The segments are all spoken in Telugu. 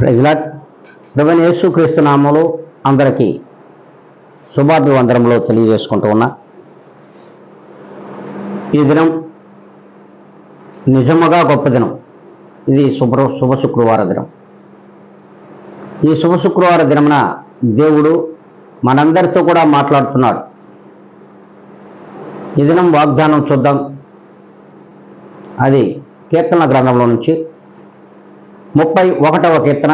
Praise lord. ప్రభువైన యేసుక్రీస్తు నామములో అందరికీ శుభాభివందనములు తెలియజేసుకుంటూ ఉన్నా. ఈ దినం నిజముగా గొప్ప దినం. ఇది శుభ శుక్రవార దినం. ఈ శుభ శుక్రవార దినమున దేవుడు మనందరితో కూడా మాట్లాడుతున్నాడు. ఈ దినం వాగ్దానం చూద్దాం. అది కీర్తనల గ్రంథంలో నుంచి 31వ కీర్తన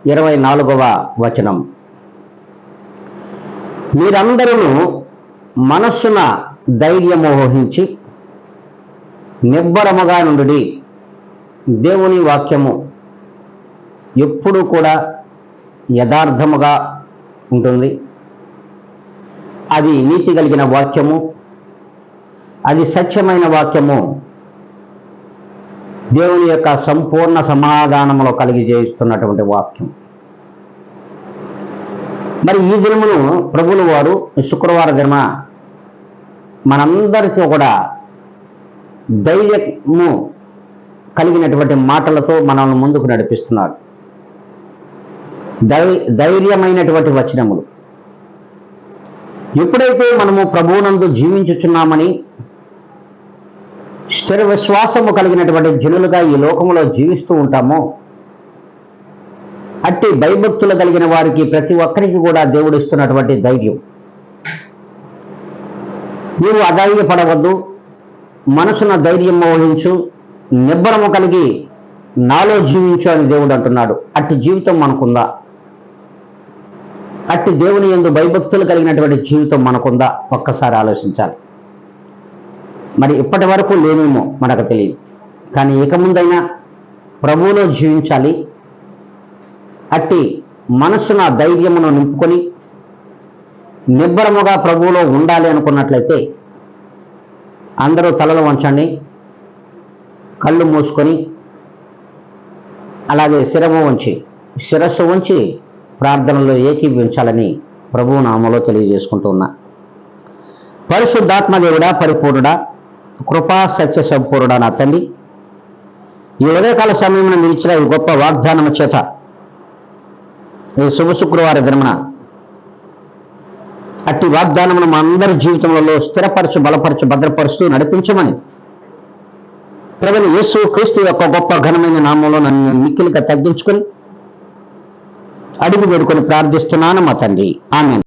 24వ వచనం. మీరందరూ మనస్సున ధైర్యము వహించి నిబ్బరముగా నుండి. దేవుని వాక్యము ఎప్పుడూ కూడా యథార్థముగా ఉంటుంది. అది నీతి కలిగిన వాక్యము, అది సత్యమైన వాక్యము, దేవుని యొక్క సంపూర్ణ సమాధానములో కలిగి చేయిస్తున్నటువంటి వాక్యం. మరి ఈ దినమును ప్రభువుల వారు శుక్రవార దినమ మనందరితో కూడా ధైర్యము కలిగినటువంటి మాటలతో మనల్ని ముందుకు నడిపిస్తున్నాడు. ధైర్యమైనటువంటి వచనములు. ఎప్పుడైతే మనము ప్రభువునందు జీవించుచున్నామని స్థిర విశ్వాసము కలిగినటువంటి జనులుగా ఈ లోకములో జీవిస్తూ ఉంటామో, అట్టి భయభక్తులు కలిగిన వారికి ప్రతి ఒక్కరికి కూడా దేవుడు ఇస్తున్నటువంటి ధైర్యం. నీవు అధైర్యపడవద్దు, మనసున ధైర్యం వహించు, నిబ్బరము కలిగి నాలో జీవించు అని దేవుడు అంటున్నాడు. అట్టి జీవితం మనకుందా? అట్టి దేవుని యందు భయభక్తులు కలిగినటువంటి జీవితం మనకుందా? ఒక్కసారి ఆలోచించాలి. మరి ఇప్పటి వరకు లేనేమో మనకు తెలియదు, కానీ ఇక ముందైనా ప్రభువులో జీవించాలి. అట్టి మనస్సున ధైర్యమును నింపుకొని నిబ్బరముగా ప్రభువులో ఉండాలి అనుకున్నట్లయితే అందరూ తలలు వంచండి, కళ్ళు మూసుకొని, అలాగే శిరస్సు వంచి ప్రార్థనలో ఏకీభవించాలని ప్రభువు నామములో తెలియజేసుకుంటూ ఉన్నా. పరిశుద్ధాత్మదేవుడా, పరిపూర్ణుడా, కృపా సత్య సంపూర్ణుడా నా తండ్రి, ఈ ఉదయకాల సమయంలో మీరు ఇచ్చిన ఈ గొప్ప వాగ్దానము చేత ఈ శుభ శుక్రవార దినమున అట్టి వాగ్దానమును మా అందరి జీవితంలో స్థిరపరచు, బలపరచు, భద్రపరుస్తూ నడిపించమని ప్రభువైన యేసు క్రీస్తు యొక్క గొప్ప ఘనమైన నామంలో నన్ను మిక్కిలిగా తగ్గించుకొని అడిగి వేడుకొని ప్రార్థిస్తున్నాను మా తండ్రి. ఆమేన్.